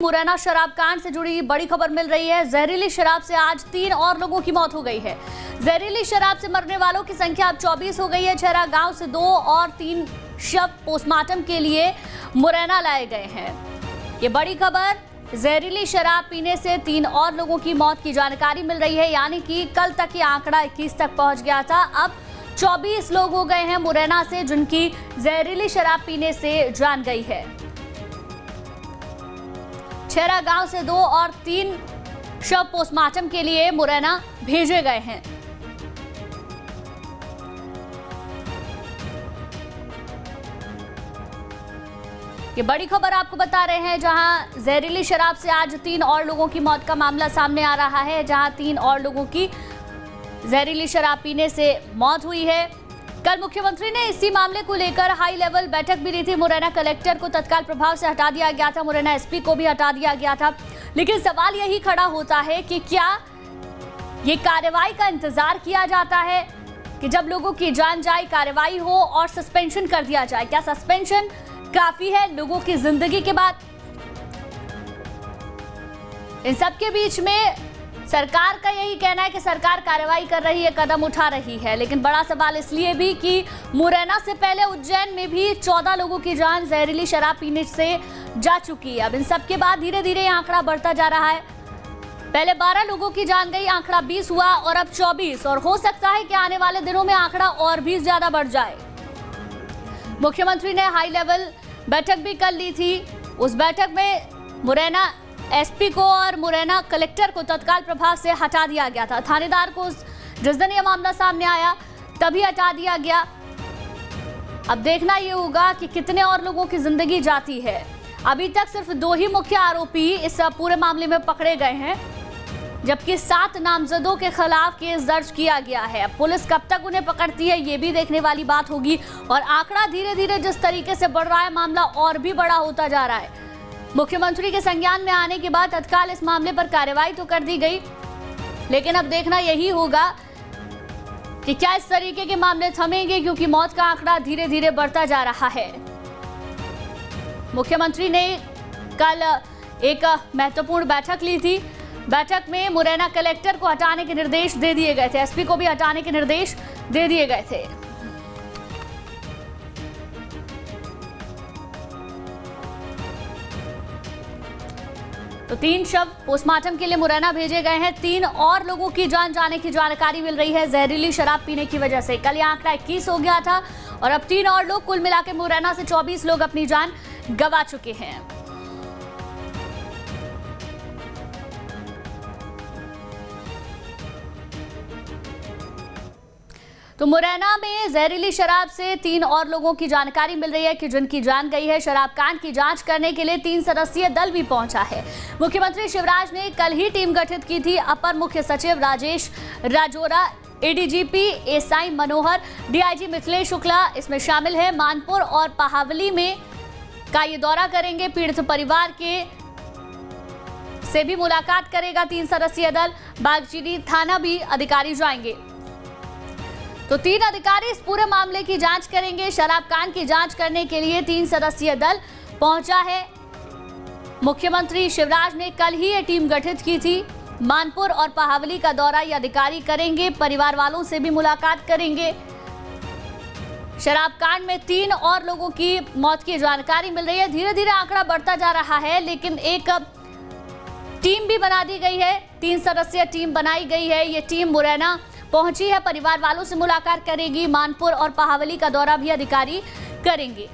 मुरैना शराब कांड से जुड़ी बड़ी खबर मिल रही है। जहरीली शराब से आज 3 और लोगों की मौत हो गई है। जहरीली शराब से मरने वालों की संख्या अब 24 हो गई है। छेरा गांव से 2 और 3 शव पोस्टमार्टम के लिए मुरैना लाए गए हैं। ये बड़ी खबर, जहरीली शराब पीने से 3 और लोगों की मौत की जानकारी मिल रही है। यानी कि कल तक ये आंकड़ा 21 तक पहुंच गया था। अब 24 लोग हो गए हैं मुरैना से जिनकी जहरीली शराब पीने से जान गई है। छेरा गांव से 2 और 3 शव पोस्टमार्टम के लिए मुरैना भेजे गए हैं। ये बड़ी खबर आपको बता रहे हैं, जहां जहरीली शराब से आज 3 और लोगों की मौत का मामला सामने आ रहा है। जहां 3 और लोगों की जहरीली शराब पीने से मौत हुई है। कल मुख्यमंत्री ने इसी मामले को लेकर हाई लेवल बैठक भी ली थी। मुरैना कलेक्टर को तत्काल प्रभाव से हटा दिया गया था, मुरैना एसपी को भी हटा दिया गया था। लेकिन सवाल यही खड़ा होता है कि क्या ये कार्रवाई का इंतजार किया जाता है कि जब लोगों की जान जाए कार्रवाई हो और सस्पेंशन कर दिया जाए? क्या सस्पेंशन काफी है लोगों की जिंदगी के बाद? इन सब के बीच में सरकार का यही कहना है कि सरकार कार्रवाई कर रही है, कदम उठा रही है। लेकिन बड़ा सवाल इसलिए भी कि मुरैना से पहले उज्जैन में भी 14 लोगों की जान जहरीली शराब पीने से जा चुकी है। अब इन सब के बाद धीरे धीरे आंकड़ा बढ़ता जा रहा है। पहले 12 लोगों की जान गई, आंकड़ा 20 हुआ और अब 24, और हो सकता है कि आने वाले दिनों में आंकड़ा और भी ज्यादा बढ़ जाए। मुख्यमंत्री ने हाई लेवल बैठक भी कर ली थी। उस बैठक में मुरैना एसपी को और मुरैना कलेक्टर को तत्काल प्रभाव से हटा दिया गया था। थानेदार को जिस दिन यह मामला सामने आया तभी हटा दिया गया। अब देखना यह होगा कि कितने और लोगों की जिंदगी जाती है। अभी तक सिर्फ 2 ही मुख्य आरोपी इस पूरे मामले में पकड़े गए हैं, जबकि 7 नामजदों के खिलाफ केस दर्ज किया गया है। पुलिस कब तक उन्हें पकड़ती है ये भी देखने वाली बात होगी। और आंकड़ा धीरे धीरे जिस तरीके से बढ़ रहा है, मामला और भी बड़ा होता जा रहा है। मुख्यमंत्री के संज्ञान में आने के बाद तत्काल इस मामले पर कार्रवाई तो कर दी गई, लेकिन अब देखना यही होगा कि क्या इस तरीके के मामले थमेंगे, क्योंकि मौत का आंकड़ा धीरे धीरे बढ़ता जा रहा है। मुख्यमंत्री ने कल एक महत्वपूर्ण बैठक ली थी। बैठक में मुरैना कलेक्टर को हटाने के निर्देश दे दिए गए थे, एसपी को भी हटाने के निर्देश दे दिए गए थे। तो 3 शव पोस्टमार्टम के लिए मुरैना भेजे गए हैं। 3 और लोगों की जान जाने की जानकारी मिल रही है जहरीली शराब पीने की वजह से। कल ये आंकड़ा 21 हो गया था और अब 3 और लोग, कुल मिलाकर मुरैना से 24 लोग अपनी जान गंवा चुके हैं। तो मुरैना में जहरीली शराब से 3 और लोगों की जानकारी मिल रही है कि जिनकी जान गई है। शराब कांड की जांच करने के लिए 3 सदस्यीय दल भी पहुंचा है। मुख्यमंत्री शिवराज ने कल ही टीम गठित की थी। अपर मुख्य सचिव राजेश राजोरा, एडीजीपी एसआई मनोहर, डीआईजी मिथिलेश शुक्ला इसमें शामिल है। मानपुर और पहावली में का ये दौरा करेंगे। पीड़ित परिवार के से भी मुलाकात करेगा 3 सदस्यीय दल। बागचीनी थाना भी अधिकारी जाएंगे। तो 3 अधिकारी इस पूरे मामले की जांच करेंगे। शराब कांड की जांच करने के लिए 3 सदस्यीय दल पहुंचा है। मुख्यमंत्री शिवराज ने कल ही ये टीम गठित की थी। मानपुर और पहावली का दौरा ये अधिकारी करेंगे, परिवार वालों से भी मुलाकात करेंगे। शराब कांड में 3 और लोगों की मौत की जानकारी मिल रही है। धीरे धीरे आंकड़ा बढ़ता जा रहा है, लेकिन एक टीम भी बना दी गई है। 3 सदस्यीय टीम बनाई गई है। ये टीम मुरैना पहुंची है, परिवार वालों से मुलाकात करेगी। मानपुर और पहावली का दौरा भी अधिकारी करेंगे।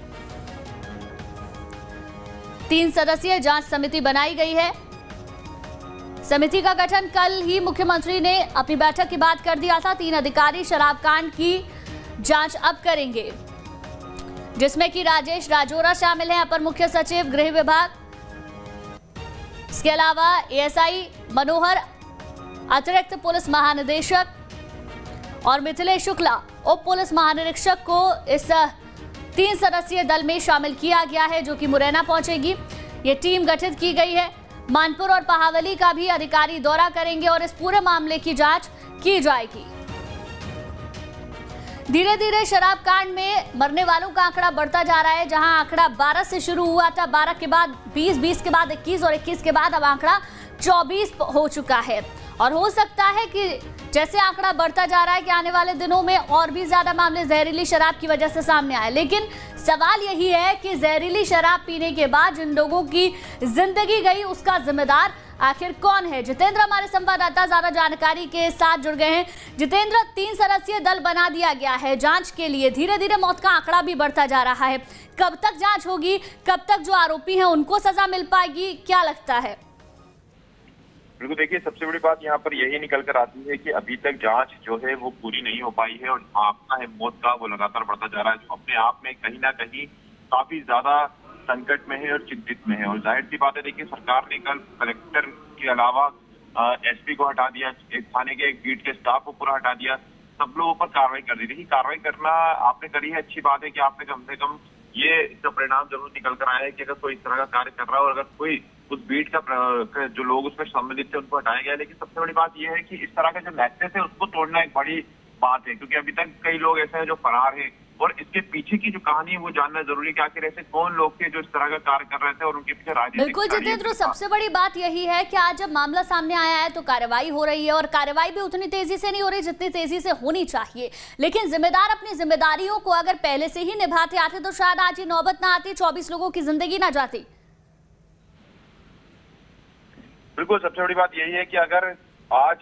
3 सदस्यीय जांच समिति बनाई गई है। समिति का गठन कल ही मुख्यमंत्री ने अपनी बैठक के बाद कर दिया था। 3 अधिकारी शराब कांड की जांच अब करेंगे, जिसमें कि राजेश राजोरा शामिल हैं, अपर मुख्य सचिव गृह विभाग। इसके अलावा एएसआई मनोहर, अतिरिक्त पुलिस महानिदेशक, और मिथिलेश शुक्ला, उप पुलिस महानिरीक्षक को इस 3 सदस्यीय दल में शामिल किया गया है, जो कि मुरैना पहुंचेगी। ये टीम गठित की गई है। मानपुर और पहावली का भी अधिकारी दौरा करेंगे और इस पूरे मामले की जांच की जाएगी। धीरे धीरे शराब कांड में मरने वालों का आंकड़ा बढ़ता जा रहा है। जहां आंकड़ा 12 से शुरू हुआ था, 12 के बाद 20, 20 के बाद 21 और 21 के बाद अब आंकड़ा 24 हो चुका है। और हो सकता है कि जैसे आंकड़ा बढ़ता जा रहा है कि आने वाले दिनों में और भी ज्यादा मामले जहरीली शराब की वजह से सामने आए। लेकिन सवाल यही है कि जहरीली शराब पीने के बाद जिन लोगों की जिंदगी गई उसका जिम्मेदार आखिर कौन है। जितेंद्र हमारे संवाददाता ज्यादा जानकारी के साथ जुड़ गए हैं। जितेंद्र, 3 सदस्यीय दल बना दिया गया है जांच के लिए। धीरे धीरे मौत का आंकड़ा भी बढ़ता जा रहा है। कब तक जांच होगी, कब तक जो आरोपी हैं उनको सजा मिल पाएगी, क्या लगता है? बिल्कुल, देखिए सबसे बड़ी बात यहाँ पर यही निकल कर आती है कि अभी तक जांच जो है वो पूरी नहीं हो पाई है और आंकड़ा है मौत का वो लगातार बढ़ता जा रहा है, जो अपने आप में कहीं ना कहीं काफी ज्यादा संकट में है और चिंतित में है। और जाहिर सी बात है, देखिए सरकार ने कल कलेक्टर के अलावा एसपी को हटा दिया, एक थाने के एक बीट के स्टाफ को पूरा हटा दिया, सब लोगों पर कार्रवाई कर दी। देखिए कार्रवाई करना आपने करी है, अच्छी बात है कि आपने कम से कम ये इसका परिणाम जरूर निकल कर आया है कि अगर कोई इस तरह का कार्य कर रहा है और अगर कोई उस बीट का जो लोग उसमें सम्मिलित थे उनको हटाया गया। लेकिन सबसे बड़ी बात यह है कि इस तरह का जो नेक्सस है उसको तोड़ना एक बड़ी बात है, क्योंकि अभी तक कई लोग ऐसे हैं जो फरार हैं और इसके पीछे की जो कहानी है वो जानना जरूरी है कि आखिर ऐसे कौन लोग थे जो इस तरह का कार्य कर रहे थे और उनके पीछे राजनीतिक। बिल्कुल जितेंद्र, सबसे बड़ी बात यही है कि आज जब मामला सामने आया है तो कार्रवाई हो रही है और कार्रवाई भी उतनी तेजी से नहीं हो रही जितनी तेजी से होनी चाहिए। लेकिन जिम्मेदार अपनी जिम्मेदारियों को अगर पहले से ही निभाते आते तो शायद आज ये नौबत ना आती, 24 लोगों की जिंदगी ना जाती। बिल्कुल, सबसे बड़ी बात यही है कि अगर आज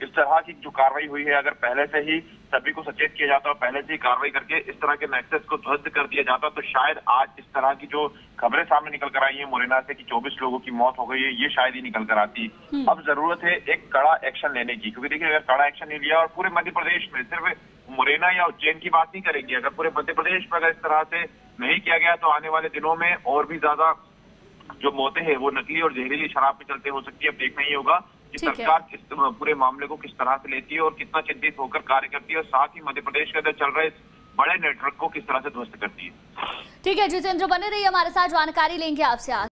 इस तरह की जो कार्रवाई हुई है, अगर पहले से ही सभी को सचेत किया जाता और पहले से ही कार्रवाई करके इस तरह के नेक्सस को ध्वस्त कर दिया जाता तो शायद आज इस तरह की जो खबरें सामने निकल कर आई है मुरैना से कि 24 लोगों की मौत हो गई है, ये शायद ही निकल कर आती। अब जरूरत है एक कड़ा एक्शन लेने की, क्योंकि देखिए अगर कड़ा एक्शन नहीं लिया और पूरे मध्य प्रदेश में, सिर्फ मुरैना या उज्जैन की बात नहीं करेंगे, अगर पूरे मध्य प्रदेश में अगर इस तरह से नहीं किया गया तो आने वाले दिनों में और भी ज्यादा जो मौतें हैं वो नकली और जहरीली शराब पे चलते हो सकती है। अब देखना ही होगा कि सरकार किस पूरे मामले को किस तरह से लेती है और कितना चिंतित होकर कार्य करती है और साथ ही मध्य प्रदेश के अंदर चल रहे बड़े नेटवर्क को किस तरह से ध्वस्त करती है। ठीक है जितेंद्र, बने रहिए हमारे साथ, जानकारी लेंगे आपसे आज।